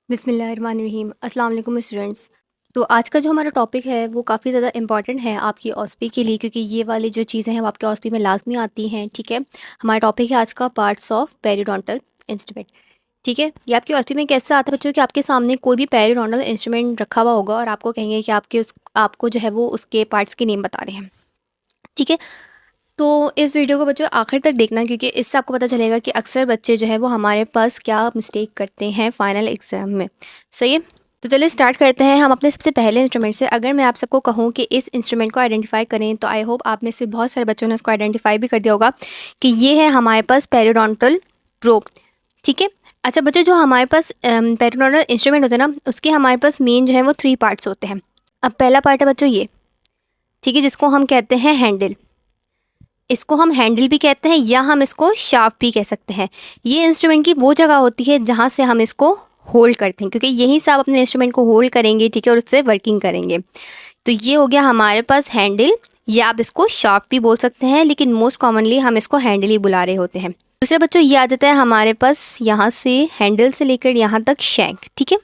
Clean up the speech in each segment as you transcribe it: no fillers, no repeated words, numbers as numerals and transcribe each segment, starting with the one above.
बिस्मिल्लाहिर्रहमानिर्रहीम। अस्सलाम वालेकुम स्टूडेंट्स। तो आज का जो हमारा टॉपिक है वो काफ़ी ज़्यादा इंपॉर्टेंट है आपकी ऑस्पी के लिए, क्योंकि ये वाली जो चीज़ें हैं वो आपके ऑस्पी में लाजमी आती हैं। ठीक है, हमारा टॉपिक है आज का पार्ट्स ऑफ पेरिडोंटल इंस्ट्रूमेंट। ठीक है, ये आपकी ऑस्पी में कैसे आता है बच्चों कि आपके सामने कोई भी पेरिडोंटल इंस्ट्रूमेंट रखा हुआ होगा और आपको कहेंगे कि आपको जो है वो उसके पार्ट्स के नेम बता रहे हैं। ठीक है, तो इस वीडियो को बच्चों आखिर तक देखना, क्योंकि इससे आपको पता चलेगा कि अक्सर बच्चे जो है वो हमारे पास क्या मिस्टेक करते हैं फाइनल एग्ज़ाम में। सही है, तो चलिए स्टार्ट करते हैं हम अपने सबसे पहले इंस्ट्रूमेंट से। अगर मैं आप सबको कहूँ कि इस इंस्ट्रूमेंट को आइडेंटिफाई करें, तो आई होप आप में से बहुत सारे बच्चों ने उसको आइडेंटिफाई भी कर दिया होगा कि ये है हमारे पास पेरिडोंटल प्रोब। ठीक है, अच्छा बच्चों, जो हमारे पास पेरिडोंटल इंस्ट्रूमेंट होते हैं ना, उसके हमारे पास मेन जो है वो 3 पार्ट्स होते हैं। अब पहला पार्ट है बच्चों ये, ठीक है, जिसको हम कहते हैं हैंडल। इसको हम हैंडल भी कहते हैं या हम इसको शाफ्ट भी कह सकते हैं। ये इंस्ट्रूमेंट की वो जगह होती है जहाँ से हम इसको होल्ड करते हैं, क्योंकि यहीं से आप अपने इंस्ट्रूमेंट को होल्ड करेंगे। ठीक है, और उससे वर्किंग करेंगे। तो ये हो गया हमारे पास हैंडल, या आप इसको शाफ्ट भी बोल सकते हैं, लेकिन मोस्ट कॉमनली हम इसको हैंडल ही बुला रहे होते हैं। दूसरे बच्चों, ये आ जाता है हमारे पास यहाँ से हैंडल से लेकर यहाँ तक शैंक। ठीक है,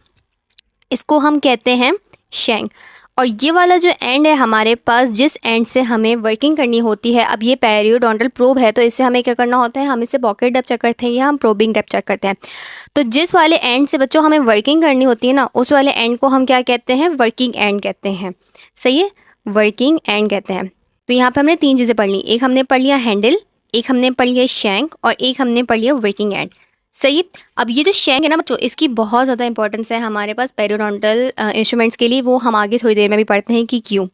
इसको हम कहते हैं शैंक। और ये वाला जो एंड है हमारे पास, जिस एंड से हमें वर्किंग करनी होती है, अब ये पेरियोडोंटल प्रोब है तो इससे हमें क्या करना होता है, हम इसे पॉकेट डेप्थ चेक करते हैं या हम प्रोबिंग डेप्थ चेक करते हैं। तो जिस वाले एंड से बच्चों हमें वर्किंग करनी होती है ना, उस वाले एंड को हम क्या कहते हैं, वर्किंग एंड कहते हैं। सही है, वर्किंग एंड कहते हैं। तो यहाँ पर हमने 3 चीज़ें पढ़ ली। एक हमने पढ़ लिया हैंडल, एक हमने पढ़ लिया शैंक, और एक हमने पढ़ लिया वर्किंग एंड। सही। अब ये जो शैंक है ना बच्चों, इसकी बहुत ज़्यादा इंपॉर्टेंस है हमारे पास पेरियोडोंटल इंस्ट्रूमेंट्स के लिए। वो हम आगे थोड़ी देर में भी पढ़ते हैं कि क्यों।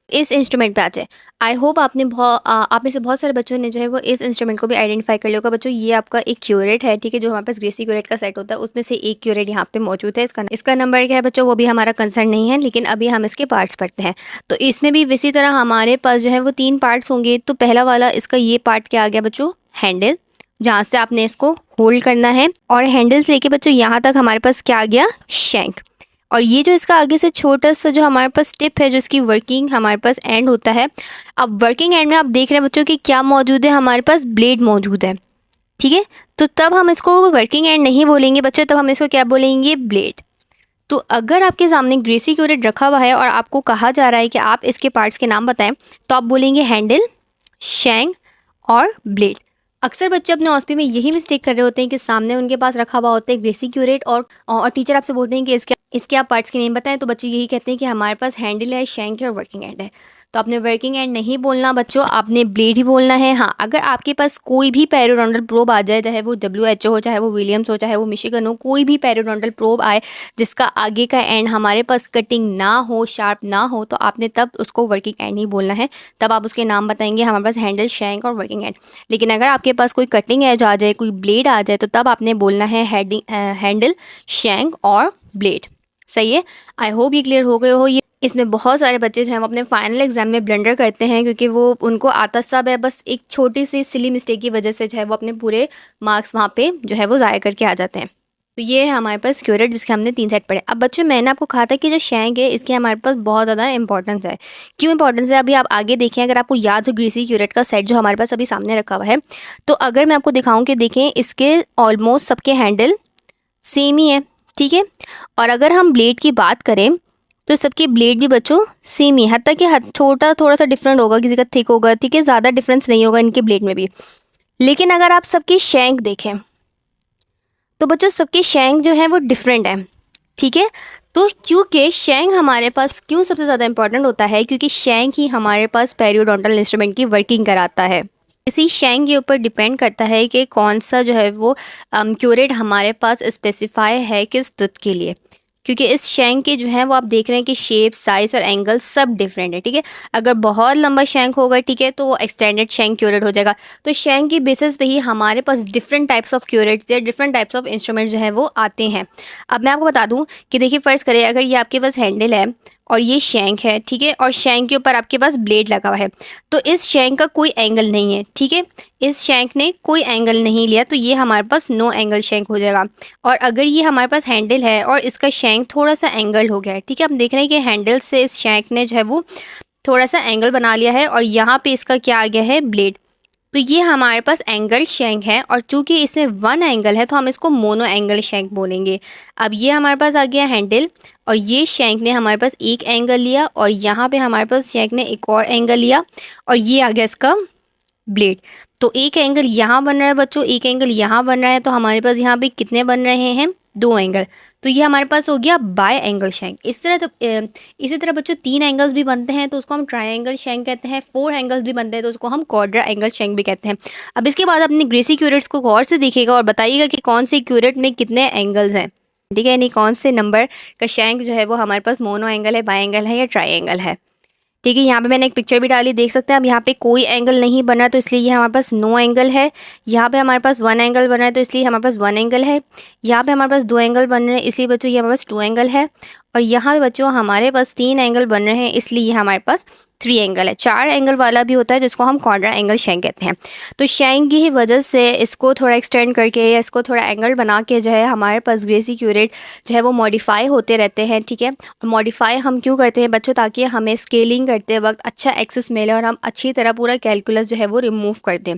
इस इंस्ट्रूमेंट पे आ जाए, आई होप आप में से बहुत सारे बच्चों ने जो है वो इस इंस्ट्रूमेंट को भी आइडेंटिफाई कर लिया होगा। बच्चों, ये आपका एक क्यूरेट है। ठीक है, जो हमारे पास ग्रेसी क्यूरेट का सेट होता है उसमें से एक क्यूरेट यहाँ पे मौजूद है। इसका नंबर क्या है बच्चों, वो भी हमारा कंसर्न नहीं है, लेकिन अभी हम इसके पार्ट्स पढ़ते हैं। तो इसमें भी इसी तरह हमारे पास जो है वो 3 पार्ट्स होंगे। तो पहला वाला इसका ये पार्ट क्या आ गया बच्चों, हैंडल, जहाँ से आपने इसको होल्ड करना है। और हैंडल से लेके बच्चों यहाँ तक हमारे पास क्या आ गया, शैंक। और ये जो इसका आगे से छोटा सा जो हमारे पास टिप है, जो इसकी वर्किंग हमारे पास एंड होता है। अब वर्किंग एंड में आप देख रहे हैं बच्चों कि क्या मौजूद है, हमारे पास ब्लेड मौजूद है। ठीक है, तो तब हम इसको वर्किंग एंड नहीं बोलेंगे बच्चों, तब हम इसको क्या बोलेंगे, ब्लेड। तो अगर आपके सामने ग्रेसी क्यूरेट रखा हुआ है और आपको कहा जा रहा है कि आप इसके पार्ट्स के नाम बताएं, तो आप बोलेंगे हैंडल, शैंक और ब्लेड। अक्सर बच्चे अपने ऑस्पी में यही मिस्टेक कर रहे होते हैं कि सामने उनके पास रखा हुआ होता है ग्रेसी क्यूरेट, और टीचर आपसे बोलते हैं कि इसके आप पार्ट्स के नेम बताएं, तो बच्चे यही कहते हैं कि हमारे पास हैंडल है, शैंक है और वर्किंग एंड है। तो आपने वर्किंग एंड नहीं बोलना बच्चों, आपने ब्लेड ही बोलना है। हाँ, अगर आपके पास कोई भी पेरियोडोंटल प्रोब आ जाए, चाहे वो WHO हो, चाहे वो विलियम्स हो, चाहे वो मिशिगन हो, कोई भी पेरियोडोंटल प्रोब आए जिसका आगे का एंड हमारे पास कटिंग ना हो, शार्प ना हो, तो आपने तब उसको वर्किंग एंड ही बोलना है। तब आप उसके नाम बताएंगे हमारे पास हैंडल, शैंक और वर्किंग एंड। लेकिन अगर आपके पास कोई कटिंग एज आ जाए, कोई ब्लेड आ जाए, तो तब आपने बोलना है हैंडल, शैंक और ब्लेड। सही है, आई होप ये क्लियर हो गए हो। ये इसमें बहुत सारे बच्चे जो हैं वो अपने फाइनल एग्जाम में ब्लंडर करते हैं, क्योंकि वो उनको आता सब है, बस एक छोटी सी सिली मिस्टेक की वजह से जो है वो अपने पूरे मार्क्स वहाँ पे जो है वो ज़ाया करके आ जाते हैं। तो ये है हमारे पास क्यूरेट, जिसके हमने 3 सेट पढ़े। अब बच्चों, मैंने आपको कहा था कि जो शैंक है इसकी हमारे पास बहुत ज़्यादा इंपॉर्टेंस है। क्यों इंपॉर्टेंस है, अभी आप आगे देखें। अगर आपको याद हो ग्रीसी क्यूरेट का सेट जो हमारे पास अभी सामने रखा हुआ है, तो अगर मैं आपको दिखाऊं कि देखें, इसके ऑलमोस्ट सबके हैंडल सेम ही है। ठीक है, और अगर हम ब्लेड की बात करें तो सबके ब्लेड भी बच्चों सेम ही है, हत्ता कि छोटा थोड़ा सा डिफरेंट होगा, किसी का थिक होगा। ठीक है, ज़्यादा डिफरेंस नहीं होगा इनके ब्लेड में भी। लेकिन अगर आप सबकी शैंक देखें तो बच्चों सबके शैंक जो है वो डिफरेंट है। ठीक है, तो चूँकि शैंक हमारे पास क्यों सबसे ज़्यादा इंपॉर्टेंट होता है, क्योंकि शैंक ही हमारे पास पेरियोडोंटल इंस्ट्रूमेंट की वर्किंग कराता है। इसी शैंक के ऊपर डिपेंड करता है कि कौन सा जो है वो क्यूरेट हमारे पास स्पेसिफाई है किस दुध के लिए। क्योंकि इस शैंक के जो है वो आप देख रहे हैं कि शेप, साइज़ और एंगल सब डिफरेंट है। ठीक है, अगर बहुत लंबा शैंक होगा, ठीक है, तो वो एक्सटेंडेड शैंक क्यूरेट हो जाएगा। तो शैंक की बेसिस पे ही हमारे पास डिफरेंट टाइप्स ऑफ क्यूरेट्स या डिफरेंट टाइप्स ऑफ इंस्ट्रूमेंट जो है वो आते हैं। अब मैं आपको बता दूं कि देखिए, फ़र्ज़ करें अगर ये आपके पास हैंडल है और ये शैंक है। ठीक है, और शैंक के ऊपर आपके पास ब्लेड लगा हुआ है, तो इस शैंक का कोई एंगल नहीं है। ठीक है, इस शैंक ने कोई एंगल नहीं लिया, तो ये हमारे पास नो एंगल शैंक हो जाएगा। और अगर ये हमारे पास हैंडल है और इसका शैंक थोड़ा सा एंगल हो गया है, ठीक है, हम देख रहे हैं कि हैंडल से इस शैंक ने जो है वो थोड़ा सा एंगल बना लिया है, और यहाँ पे इसका क्या आ गया है, ब्लेड। तो ये हमारे पास एंगल शैंक है और चूंकि इसमें वन एंगल है तो हम इसको मोनो एंगल शैंक बोलेंगे। अब ये हमारे पास आ गया हैंडल और ये शैंक ने हमारे पास एक एंगल लिया और यहाँ पे हमारे पास शैंक ने एक और एंगल लिया और ये आ गया इसका ब्लेड। तो एक एंगल यहाँ बन रहा है बच्चों, एक एंगल यहाँ बन रहा है, तो हमारे पास यहाँ पे कितने बन रहे हैं, 2 एंगल। तो ये हमारे पास हो गया बाय एंगल शैंक। इसी तरह बच्चों 3 एंगल्स भी बनते हैं तो उसको हम ट्रायंगल शैंक कहते हैं, 4 एंगल्स भी बनते हैं तो उसको हम क्वाड्रा एंगल शैंक भी कहते हैं। अब इसके बाद अपने ग्रेसी क्यूरेट्स को गौर से देखिएगा और बताइएगा कि कौन से क्यूरेट में कितने एंगल्स हैं, ठीक है, यानी कौन से नंबर का शैंक जो है वो हमारे पास मोनो एंगल है, बाय एंगल है या ट्राई एंगल है। ठीक है, यहाँ पे मैंने एक पिक्चर भी डाली, देख सकते हैं। अब यहाँ पे कोई एंगल नहीं बन रहा तो इसलिए ये हमारे पास नो एंगल है। यहाँ पे हमारे पास 1 एंगल बन रहा है तो इसलिए हमारे पास 1 एंगल है। यहाँ पे हमारे पास 2 एंगल बन रहे हैं इसलिए बच्चों ये हमारे पास 2 एंगल है। और यहाँ पे बच्चों हमारे पास 3 एंगल बन रहे हैं इसलिए ये हमारे पास 3 एंगल है। 4 एंगल वाला भी होता है जिसको हम क्वाड्रा एंगल शैंक कहते हैं। तो शैंक की ही वजह से इसको थोड़ा एक्सटेंड करके या इसको थोड़ा एंगल बना के जो है हमारे पास ग्रेसी क्यूरेट जो है वो मॉडिफाई होते रहते हैं, ठीक है। और मॉडिफाई हम क्यों करते हैं बच्चों, ताकि हमें स्केलिंग करते वक्त अच्छा एक्सेस मिले और हम अच्छी तरह पूरा कैलकुलस जो है वो रिमूव कर दें।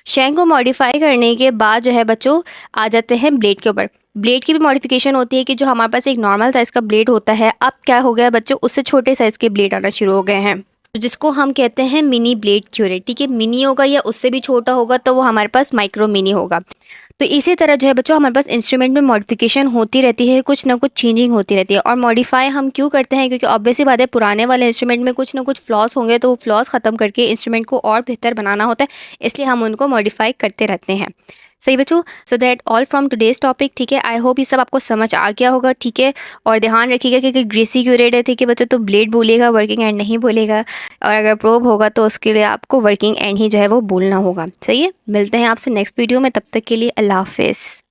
शैंक को मॉडिफाई करने के बाद जो है बच्चों आ जाते हैं ब्लेड के ऊपर। ब्लेड की भी मॉडिफिकेशन होती है कि जो हमारे पास एक नॉर्मल साइज़ का ब्लेड होता है, अब क्या हो गया बच्चों, उससे छोटे साइज़ के ब्लेड आना शुरू हो गए हैं, तो जिसको हम कहते हैं मिनी ब्लेड क्यूरेट, ठीक है। मिनी होगा या उससे भी छोटा होगा तो वो हमारे पास माइक्रो मिनी होगा। तो इसी तरह जो है बच्चों हमारे पास इंस्ट्रूमेंट में मॉडिफिकेशन होती रहती है, कुछ ना कुछ चेंजिंग होती रहती है। और मॉडिफाई हम क्यों करते हैं, क्योंकि ऑब्वियसली बात है पुराने वाले इंस्ट्रूमेंट में कुछ ना कुछ फ्लॉस होंगे तो वो फ्लॉस ख़त्म करके इंस्ट्रूमेंट को और बेहतर बनाना होता है, इसलिए हम उनको मॉडिफाई करते रहते हैं। सही बच्चों, so that all from today's topic, ठीक है। आई होप ये सब आपको समझ आ गया होगा, ठीक है। और ध्यान रखिएगा कि ग्रेसी क्यूरेट है, ठीक है बच्चों, तो ब्लेड बोलेगा, वर्किंग एंड नहीं बोलेगा। और अगर प्रोब होगा तो उसके लिए आपको वर्किंग एंड ही जो है वो बोलना होगा। सही है, मिलते हैं आपसे नेक्स्ट वीडियो में, तब तक के लिए अल्लाह हाफिज़।